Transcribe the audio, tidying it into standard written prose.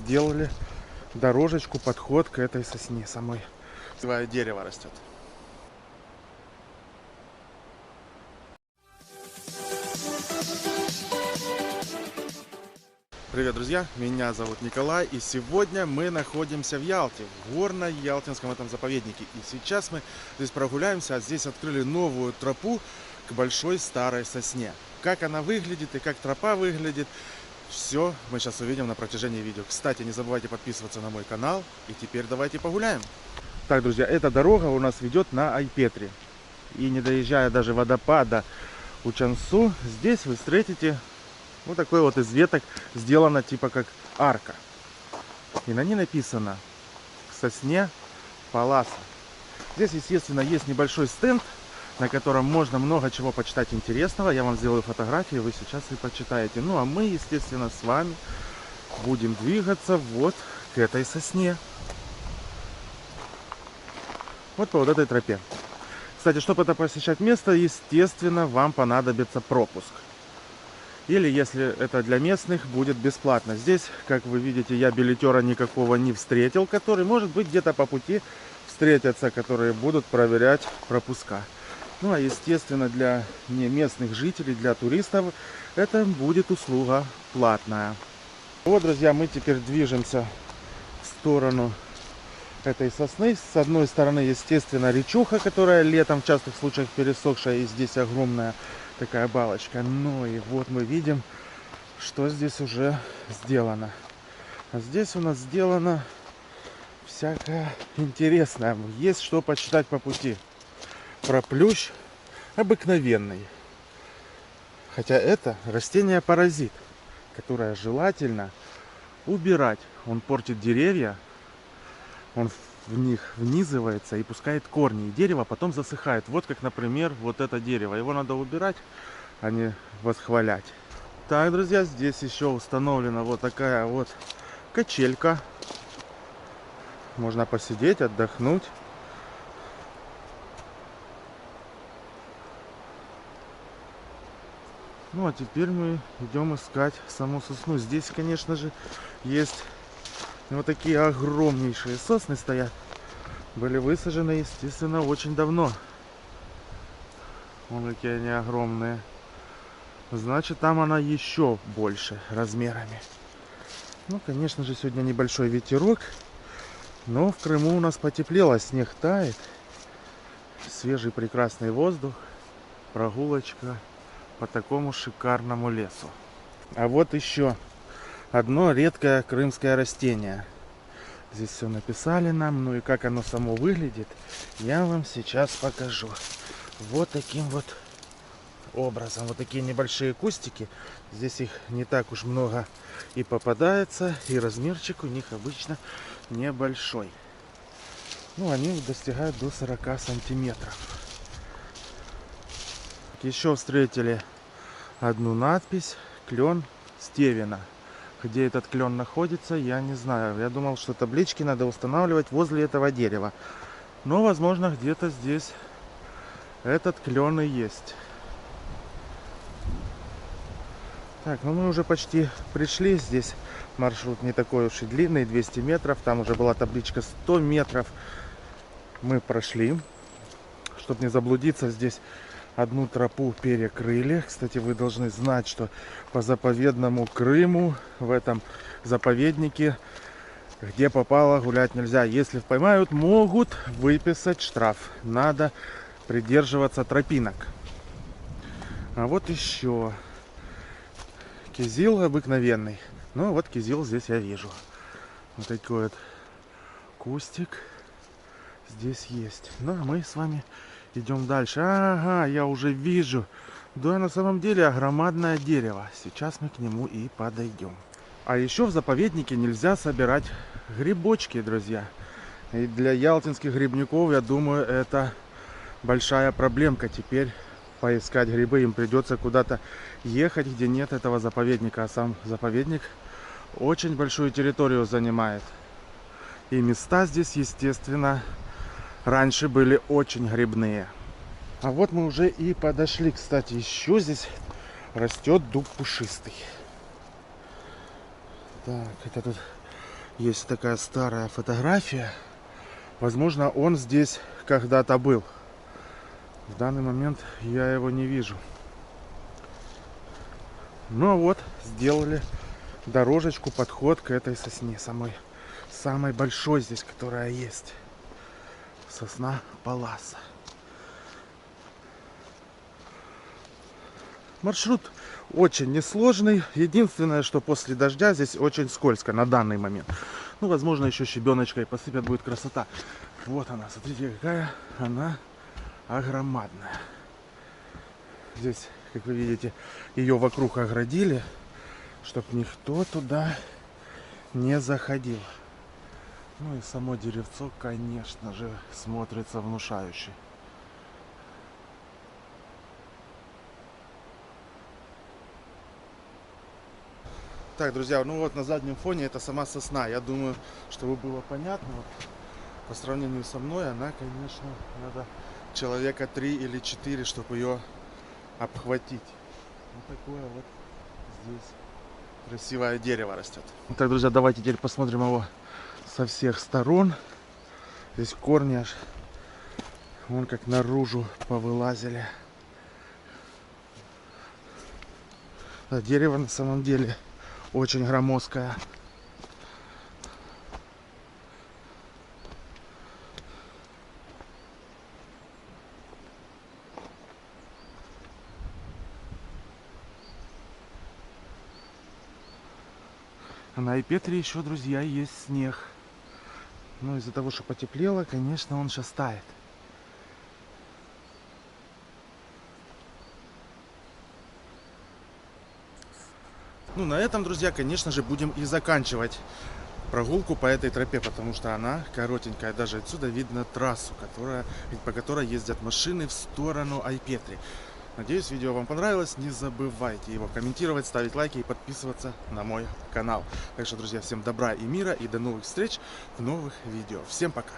сделали дорожечку, подход к этой сосне самой. Свое дерево растет. Привет, друзья! Меня зовут Николай, и сегодня мы находимся в Ялте, в горно-ялтинском этом заповеднике. И сейчас мы здесь прогуляемся, а здесь открыли новую тропу к большой старой сосне. Как она выглядит и как тропа выглядит, все мы сейчас увидим на протяжении видео. Кстати, не забывайте подписываться на мой канал, и теперь давайте погуляем. Так, друзья, эта дорога у нас ведет на Айпетри. И не доезжая даже водопада Учансу, здесь вы встретите вот такой вот из веток сделано типа как арка. И на ней написано «К сосне Паласа». Здесь, естественно, есть небольшой стенд, на котором можно много чего почитать интересного. Я вам сделаю фотографии, вы сейчас и почитаете. Ну, а мы, естественно, с вами будем двигаться вот к этой сосне. Вот по вот этой тропе. Кстати, чтобы это посещать место, естественно, вам понадобится пропуск. Или, если это для местных, будет бесплатно. Здесь, как вы видите, я билетера никакого не встретил, который, может быть, где-то по пути встретятся, которые будут проверять пропуска. Ну, а, естественно, для не местных жителей, для туристов, это будет услуга платная. Вот, друзья, мы теперь движемся в сторону этой сосны. С одной стороны, естественно, речуха, которая летом в частых случаях пересохшая, и здесь огромная такая балочка. Ну и вот мы видим, что здесь уже сделано. А здесь у нас сделано всякое интересное. Есть что почитать по пути. Про плющ обыкновенный. Хотя это растение-паразит, которое желательно убирать. Он портит деревья, он в них внизывается и пускает корни, и дерево потом засыхает. Вот как, например, вот это дерево. Его надо убирать, а не восхвалять. Так, друзья, здесь еще установлена вот такая вот качелька. Можно посидеть, отдохнуть. Ну, а теперь мы идем искать саму сосну. Здесь, конечно же, есть вот такие огромнейшие сосны стоят. Были высажены, естественно, очень давно. Вон какие они огромные. Значит, там она еще больше размерами. Ну, конечно же, сегодня небольшой ветерок. Но в Крыму у нас потеплело, снег тает. Свежий прекрасный воздух. Прогулочка по такому шикарному лесу. А вот еще одно редкое крымское растение. Здесь все написали нам. Ну и как оно само выглядит, я вам сейчас покажу. Вот таким вот образом. Вот такие небольшие кустики. Здесь их не так уж много и попадается. И размерчик у них обычно небольшой. Ну, они достигают до 40 сантиметров. Еще встретили одну надпись: клен Стевина. Где этот клен находится, я не знаю. Я думал, что таблички надо устанавливать возле этого дерева. Но, возможно, где-то здесь этот клен и есть. Так, ну мы уже почти пришли. Здесь маршрут не такой уж и длинный, 200 метров. Там уже была табличка 100 метров. Мы прошли. Чтобы не заблудиться, здесь одну тропу перекрыли. Кстати, вы должны знать, что по заповедному Крыму, в этом заповеднике, где попало, гулять нельзя. Если поймают, могут выписать штраф. Надо придерживаться тропинок. А вот еще кизил обыкновенный. Ну вот кизил здесь я вижу. Вот такой вот кустик здесь есть. Ну а мы с вами идем дальше. Ага, я уже вижу. Да, на самом деле громадное дерево. Сейчас мы к нему и подойдем. А еще в заповеднике нельзя собирать грибочки, друзья. И для ялтинских грибников, я думаю, это большая проблемка. Теперь поискать грибы им придется куда-то ехать, где нет этого заповедника. А сам заповедник очень большую территорию занимает. И места здесь, естественно, раньше были очень грибные. А вот мы уже и подошли. Кстати, еще здесь растет дуб пушистый. Так, это тут Есть такая старая фотография. Возможно, он здесь когда-то был. В данный момент я его не вижу. Ну вот, сделали дорожечку, подход к этой сосне. Самой большой здесь, которая есть. Сосна Палласа. Маршрут очень несложный. Единственное, что после дождя здесь очень скользко на данный момент. Ну, возможно, еще щебеночкой посыпят, будет красота. Вот она, смотрите, какая она огромадная. Здесь, как вы видите, ее вокруг оградили, чтобы никто туда не заходил. Ну и само деревцо, конечно же, смотрится внушающе. Так, друзья, ну вот на заднем фоне это сама сосна. Я думаю, чтобы было понятно, вот, по сравнению со мной, она, конечно, надо человека 3 или 4, чтобы ее обхватить. Вот такое вот здесь красивое дерево растет. Так, друзья, давайте теперь посмотрим его со всех сторон. Здесь корни аж вон как наружу повылазили. Да, дерево на самом деле очень громоздкое. А на Айпетре еще, друзья, есть снег. Но из-за того, что потеплело, конечно, он сейчас тает. Ну, на этом, друзья, конечно же, будем и заканчивать прогулку по этой тропе, потому что она коротенькая. Даже отсюда видно трассу, по которой ездят машины в сторону Айпетри. Надеюсь, видео вам понравилось. Не забывайте его комментировать, ставить лайки и подписываться на мой канал. Так что, друзья, всем добра и мира и до новых встреч в новых видео. Всем пока!